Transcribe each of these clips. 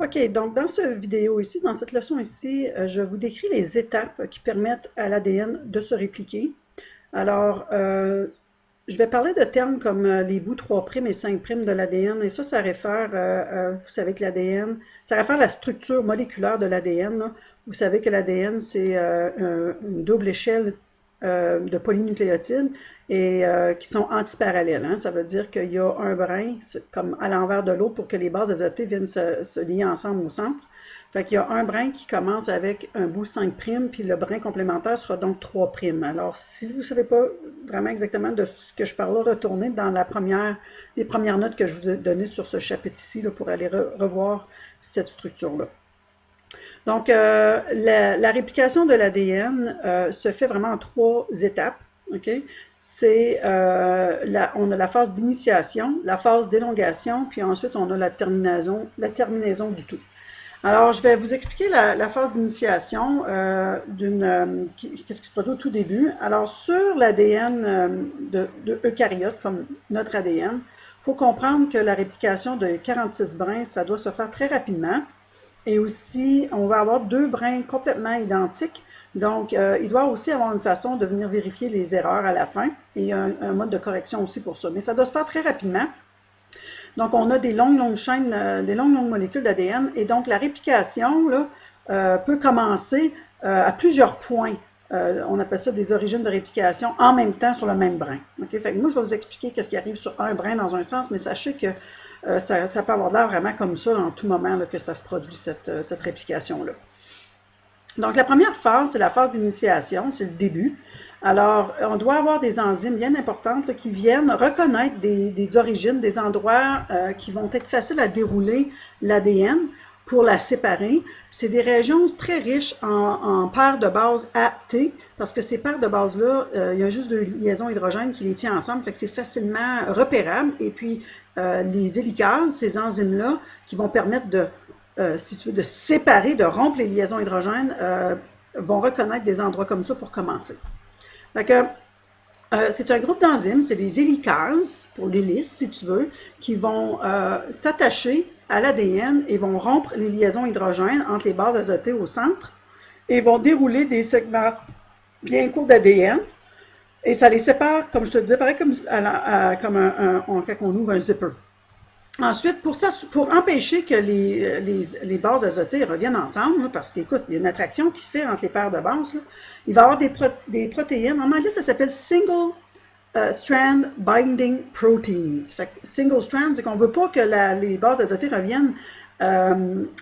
OK, donc dans cette vidéo ici, dans cette leçon ici, je vous décris les étapes qui permettent à l'ADN de se répliquer. Alors, je vais parler de termes comme les bouts 3' et 5' de l'ADN, et ça réfère, vous savez que l'ADN, ça réfère à la structure moléculaire de l'ADN. Vous savez que l'ADN, c'est une double échelle de polynucléotides et qui sont antiparallèles. Hein. Ça veut dire qu'il y a un brin, comme à l'envers de l'autre, pour que les bases azotées viennent se lier ensemble au centre. Fait qu'il y a un brin qui commence avec un bout 5', puis le brin complémentaire sera donc 3'. Alors, si vous ne savez pas vraiment exactement de ce que je parle là, retournez dans les premières notes que je vous ai données sur ce chapitre ici là, pour aller revoir cette structure-là. Donc, la réplication de l'ADN se fait vraiment en 3 étapes. Okay? On a la phase d'initiation, la phase d'élongation, puis ensuite on a la terminaison du tout. Alors, je vais vous expliquer la phase d'initiation qu'est-ce qui se produit au tout début. Alors, sur l'ADN de eucaryotes, comme notre ADN, il faut comprendre que la réplication de 46 brins, ça doit se faire très rapidement. Et aussi, on va avoir 2 brins complètement identiques. Donc, il doit aussi avoir une façon de venir vérifier les erreurs à la fin. Et il y a un mode de correction aussi pour ça. Mais ça doit se faire très rapidement. Donc, on a des longues chaînes, des longues molécules d'ADN. Et donc, la réplication là, peut commencer à plusieurs points. On appelle ça des origines de réplication en même temps sur le même brin. Okay? Fait que moi, je vais vous expliquer ce qui arrive sur un brin dans un sens, mais sachez que ça peut avoir l'air vraiment comme ça en tout moment là, que ça se produit, cette réplication-là. Donc, la première phase, c'est la phase d'initiation, c'est le début. Alors, on doit avoir des enzymes bien importantes là, qui viennent reconnaître des origines, des endroits qui vont être faciles à dérouler l'ADN pour la séparer. C'est des régions très riches en paires de bases AT, parce que ces paires de bases-là, il y a juste 2 liaisons hydrogènes qui les tiennent ensemble, fait que c'est facilement repérable. Et puis, les hélicases, ces enzymes-là, qui vont permettre si tu veux, de séparer, de rompre les liaisons hydrogènes, vont reconnaître des endroits comme ça pour commencer. Fait que, c'est un groupe d'enzymes, c'est les hélicases, pour l'hélice, si tu veux, qui vont s'attacher à l'ADN et vont rompre les liaisons hydrogènes entre les bases azotées au centre et vont dérouler des segments bien courts d'ADN. Et ça les sépare, comme je te disais, pareil comme quand on ouvre un zipper. Ensuite, pour empêcher que les bases azotées reviennent ensemble, là, parce qu'écoute, il y a une attraction qui se fait entre les paires de bases, là, il va y avoir des protéines. En anglais, ça s'appelle single strand binding proteins. Fait que single strand, c'est qu'on ne veut pas que les bases azotées reviennent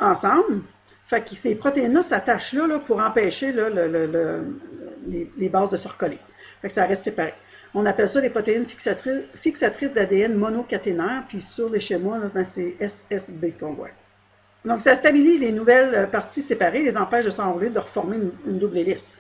ensemble. Fait que ces protéines-là s'attachent là, pour empêcher là, les bases de se recoller. Fait que ça reste séparé. On appelle ça les protéines fixatrices d'ADN monocaténaires, puis sur les schémas, là, c'est SSB qu'on voit. Donc, ça stabilise les nouvelles parties séparées, les empêche de s'enrouler, de reformer une double hélice.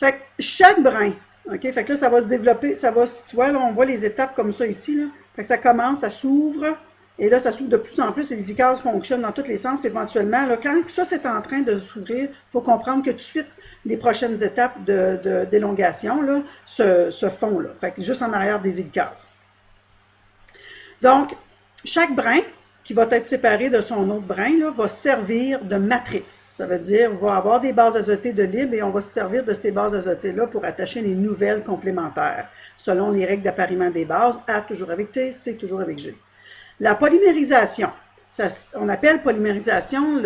Fait que chaque brin, OK, fait que là, ça va se développer, tu vois, là, on voit les étapes comme ça ici, là. Fait que ça commence, ça s'ouvre, et là, ça s'ouvre de plus en plus, et les hélicases fonctionnent dans tous les sens, puis éventuellement, là, quand ça, c'est en train de s'ouvrir, il faut comprendre que tout de suite, les prochaines étapes d'élongation là, se font, là. Fait que juste en arrière des hélicases. Donc, chaque brin qui va être séparé de son autre brin là, va servir de matrice. Ça veut dire qu'on va avoir des bases azotées de libre et on va se servir de ces bases azotées-là pour attacher les nouvelles complémentaires, selon les règles d'appariement des bases, A toujours avec T, C toujours avec G. La polymérisation, on appelle polymérisation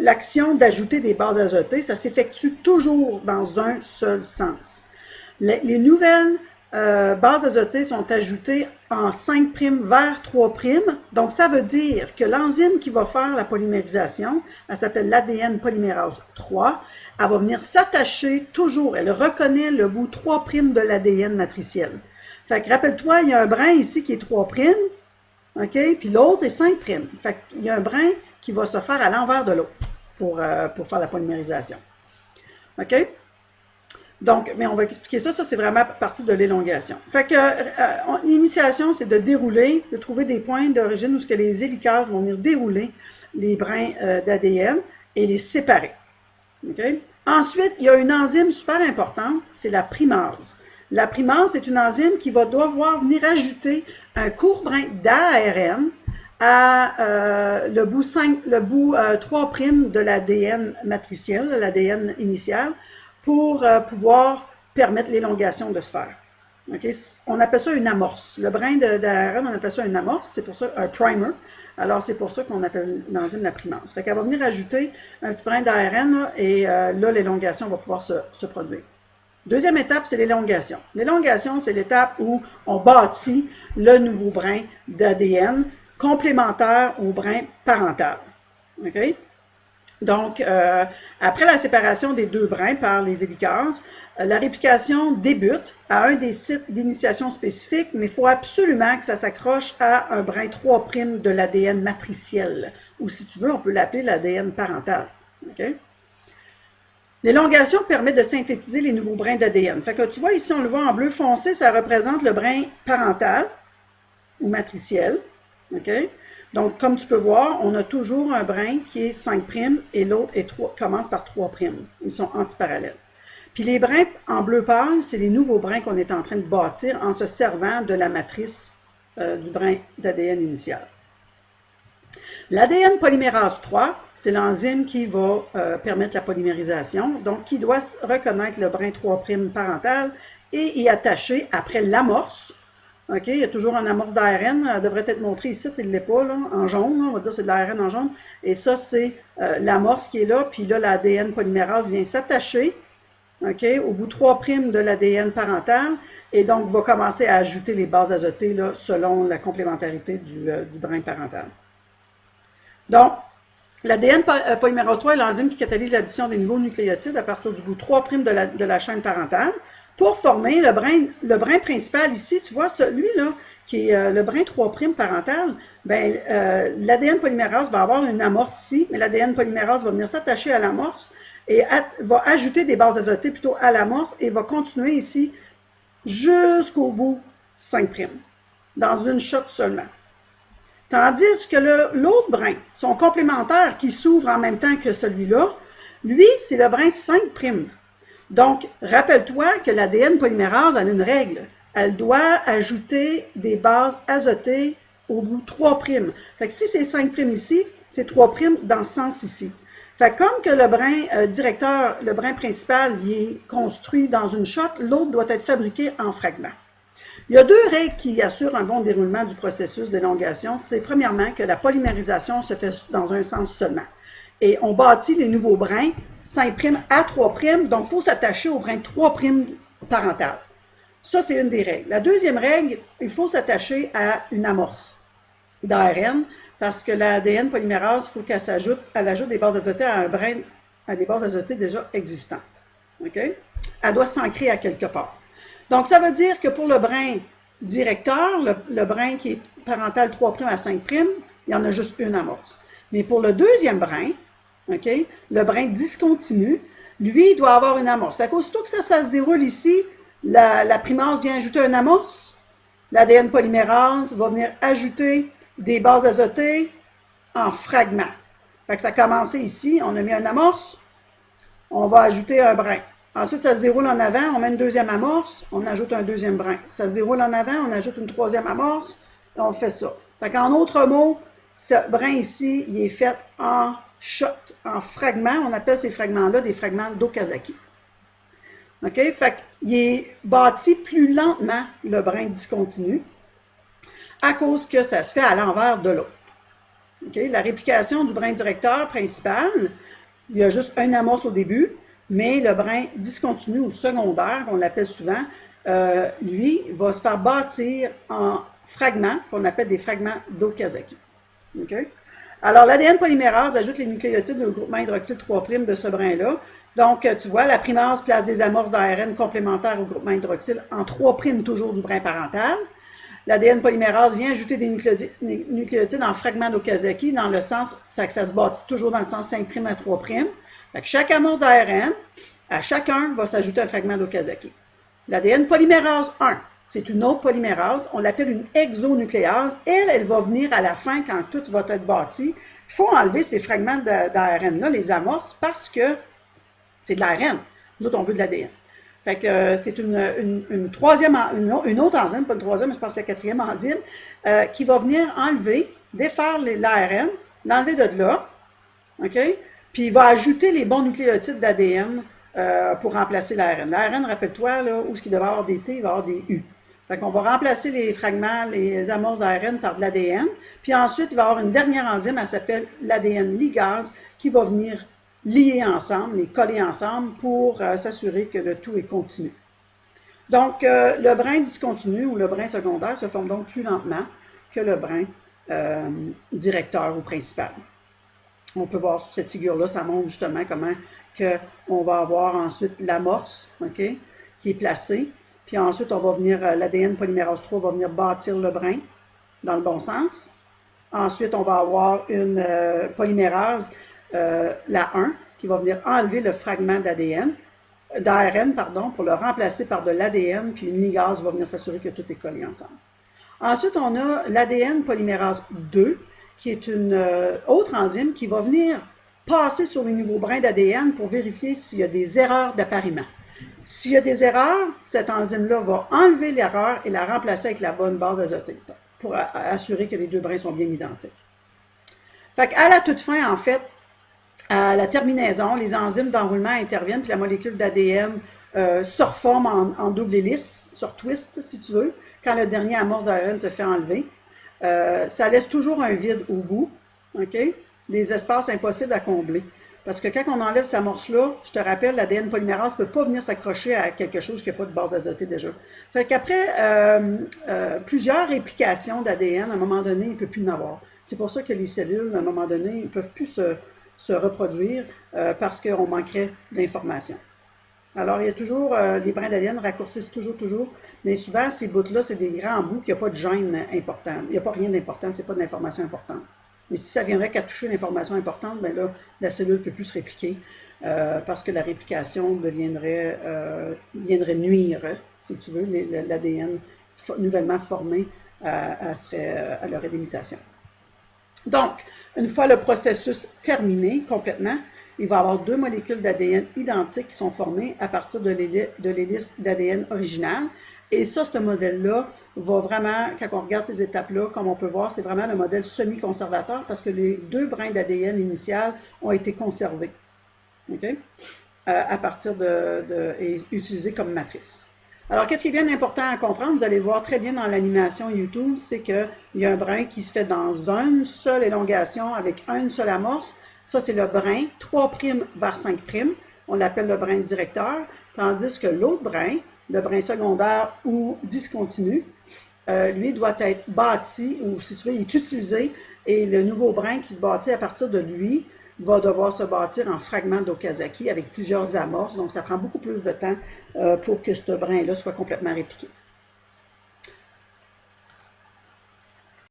l'action d'ajouter des bases azotées, ça s'effectue toujours dans un seul sens. Les nouvelles bases azotées sont ajoutées en 5' vers 3'. Donc, ça veut dire que l'enzyme qui va faire la polymérisation, elle s'appelle l'ADN polymérase 3, elle va venir s'attacher toujours, elle reconnaît le bout 3' de l'ADN matriciel. Fait que rappelle-toi, il y a un brin ici qui est 3', OK? Puis l'autre est 5'. Fait qu'il y a un brin qui va se faire à l'envers de l'autre pour faire la polymérisation. OK? Donc, mais on va expliquer ça. Ça, c'est vraiment partie de l'élongation. Fait que l'initiation, c'est de dérouler, de trouver des points d'origine où ce que les hélicases vont venir dérouler les brins d'ADN et les séparer. OK? Ensuite, il y a une enzyme super importante, c'est la primase. La primase, c'est une enzyme qui va devoir venir ajouter un court brin d'ARN le bout 3' de l'ADN matriciel, l'ADN initial, pour pouvoir permettre l'élongation de se faire. Okay? On appelle ça une amorce. Le brin d'ARN, on appelle ça une amorce, c'est pour ça un primer. Alors, c'est pour ça qu'on appelle l'enzyme la primase. Fait qu'elle va venir ajouter un petit brin d'ARN et là, l'élongation va pouvoir se produire. Deuxième étape, c'est l'élongation. L'élongation, c'est l'étape où on bâtit le nouveau brin d'ADN complémentaire au brin parental. Okay? Donc, après la séparation des deux brins par les hélicases, la réplication débute à un des sites d'initiation spécifiques, mais il faut absolument que ça s'accroche à un brin 3' de l'ADN matriciel, ou si tu veux, on peut l'appeler l'ADN parental. Okay? L'élongation permet de synthétiser les nouveaux brins d'ADN. Fait que tu vois, ici, on le voit en bleu foncé, ça représente le brin parental ou matriciel. Okay? Donc, comme tu peux voir, on a toujours un brin qui est 5' et l'autre commence par 3'. Ils sont antiparallèles. Puis les brins en bleu pâle, c'est les nouveaux brins qu'on est en train de bâtir en se servant de la matrice du brin d'ADN initial. L'ADN polymérase 3, c'est l'enzyme qui va permettre la polymérisation, donc qui doit reconnaître le brin 3' parental et y attacher après l'amorce. Okay, il y a toujours un amorce d'ARN, elle devrait être montrée ici, il ne l'est pas, là, en jaune, là, on va dire que c'est de l'ARN en jaune. Et ça, c'est l'amorce qui est là, puis là, l'ADN polymérase vient s'attacher okay, au bout 3' de l'ADN parental, et donc va commencer à ajouter les bases azotées là, selon la complémentarité du brin parental. Donc, l'ADN polymérase 3 est l'enzyme qui catalyse l'addition des nouveaux nucléotides à partir du bout 3' de la chaîne parentale pour former le brin principal ici. Tu vois, celui-là, qui est le brin 3' parental, ben, l'ADN polymérase va avoir une amorce ici, mais l'ADN polymérase va venir s'attacher à l'amorce et va ajouter des bases azotées plutôt à l'amorce et va continuer ici jusqu'au bout 5', dans une shot seulement. Tandis que l'autre brin, son complémentaire qui s'ouvre en même temps que celui-là, lui, c'est le brin 5'. Donc, rappelle-toi que l'ADN polymérase a une règle. Elle doit ajouter des bases azotées au bout 3'. Fait que si c'est 5' ici, c'est 3' dans ce sens ici. Fait que comme que le brin directeur, le brin principal, il est construit dans une shot, l'autre doit être fabriqué en fragments. Il y a deux règles qui assurent un bon déroulement du processus d'élongation. C'est premièrement que la polymérisation se fait dans un sens seulement. Et on bâtit les nouveaux brins 5' à 3', donc il faut s'attacher au brin 3' parental. Ça, c'est une des règles. La deuxième règle, il faut s'attacher à une amorce d'ARN parce que l'ADN polymérase, il faut qu'elle ajoute des bases azotées à des bases azotées déjà existantes. Okay? Elle doit s'ancrer à quelque part. Donc, ça veut dire que pour le brin directeur, le brin qui est parental 3' à 5', il y en a juste une amorce. Mais pour le deuxième brin, okay, le brin discontinu, lui, il doit avoir une amorce. Fait qu'aussitôt que ça se déroule ici, la primase vient ajouter une amorce, l'ADN polymérase va venir ajouter des bases azotées en fragments. Fait que ça a commencé ici, on a mis une amorce, on va ajouter un brin. Ensuite, ça se déroule en avant, on met une deuxième amorce, on ajoute un deuxième brin. Ça se déroule en avant, on ajoute une troisième amorce, et on fait ça. Fait qu'en autres mots, ce brin ici, il est fait en shot, en fragments. On appelle ces fragments-là des fragments d'Okazaki. OK? Fait qu'il est bâti plus lentement, le brin discontinu, à cause que ça se fait à l'envers de l'autre. Okay? La réplication du brin directeur principal, il y a juste un amorce au début, mais le brin discontinu ou secondaire, on l'appelle souvent, lui, va se faire bâtir en fragments, qu'on appelle des fragments d'Okazaki. Okay? Alors, l'ADN polymérase ajoute les nucléotides au groupement hydroxyle 3' de ce brin-là. Donc, tu vois, la primase place des amorces d'ARN complémentaires au groupement hydroxyle en 3' toujours du brin parental. L'ADN polymérase vient ajouter des nucléotides en fragments d'Okazaki dans le sens, fait que ça se bâtit toujours dans le sens 5' à 3'. Fait que chaque amorce d'ARN, à chacun, va s'ajouter un fragment d'Okazaki. L'ADN polymérase 1, c'est une autre polymérase, on l'appelle une exonucléase. Elle va venir à la fin quand tout va être bâti. Il faut enlever ces fragments d'ARN-là, les amorces, parce que c'est de l'ARN. Nous autres, on veut de l'ADN. Fait que c'est une autre enzyme, pas une troisième, mais je pense que la quatrième enzyme, qui va venir enlever défaire l'ARN, l'enlever de là, OK? Puis il va ajouter les bons nucléotides d'ADN pour remplacer l'ARN. L'ARN, rappelle-toi, là, où ce qu'il devait avoir des T, il va y avoir des U. Fait qu'on va remplacer les fragments, les amorces d'ARN par de l'ADN. Puis ensuite, il va y avoir une dernière enzyme, elle s'appelle l'ADN ligase, qui va venir lier ensemble, les coller ensemble pour s'assurer que le tout est continu. Donc, le brin discontinu ou le brin secondaire se forme donc plus lentement que le brin directeur ou principal. On peut voir sur cette figure-là, ça montre justement comment on va avoir ensuite l'amorce, OK, qui est placée. Puis ensuite, on va venir, l'ADN polymérase 3 va venir bâtir le brin dans le bon sens. Ensuite, on va avoir une polymérase, la 1, qui va venir enlever le fragment d'ARN, pour le remplacer par de l'ADN, puis une ligase va venir s'assurer que tout est collé ensemble. Ensuite, on a l'ADN polymérase 2, qui est une autre enzyme qui va venir passer sur le nouveau brin d'ADN pour vérifier s'il y a des erreurs d'appariement. S'il y a des erreurs, cette enzyme-là va enlever l'erreur et la remplacer avec la bonne base azotée pour assurer que les deux brins sont bien identiques. Fait qu'à la toute fin, en fait, à la terminaison, les enzymes d'enroulement interviennent, puis la molécule d'ADN se reforme en double hélice, sur twist, si tu veux, quand le dernier amorce d'ARN se fait enlever. Ça laisse toujours un vide au bout, OK? Des espaces impossibles à combler. Parce que quand on enlève cette amorce-là, je te rappelle, l'ADN polymérase ne peut pas venir s'accrocher à quelque chose qui n'a pas de base azotée déjà. Fait qu'après plusieurs réplications d'ADN, à un moment donné, il ne peut plus en avoir. C'est pour ça que les cellules, à un moment donné, ne peuvent plus se reproduire parce qu'on manquerait d'informations. Alors, il y a toujours, les brins d'ADN raccourcissent toujours, mais souvent, ces bouts-là, c'est des grands bouts qui n'ont pas de gène important. Il n'y a pas rien d'important, ce n'est pas de l'information importante. Mais si ça viendrait qu'à toucher l'information importante, bien là, la cellule ne peut plus se répliquer parce que la réplication viendrait nuire, si tu veux, l'ADN nouvellement formé, elle aurait des mutations. Donc, une fois le processus terminé complètement, il va y avoir deux molécules d'ADN identiques qui sont formées à partir de l'hélice d'ADN originale. Et ça, ce modèle-là va vraiment, quand on regarde ces étapes-là, comme on peut voir, c'est vraiment le modèle semi-conservateur parce que les deux brins d'ADN initial ont été conservés, okay? À partir et utilisés comme matrice. Alors, qu'est-ce qui est bien important à comprendre, vous allez le voir très bien dans l'animation YouTube, c'est qu'il y a un brin qui se fait dans une seule élongation avec une seule amorce. Ça, c'est le brin 3' vers 5'. On l'appelle le brin directeur, tandis que l'autre brin, le brin secondaire ou discontinu, lui doit être bâti, ou si tu veux, il est utilisé, et le nouveau brin qui se bâtit à partir de lui va devoir se bâtir en fragments d'Okazaki avec plusieurs amorces, donc ça prend beaucoup plus de temps pour que ce brin-là soit complètement répliqué.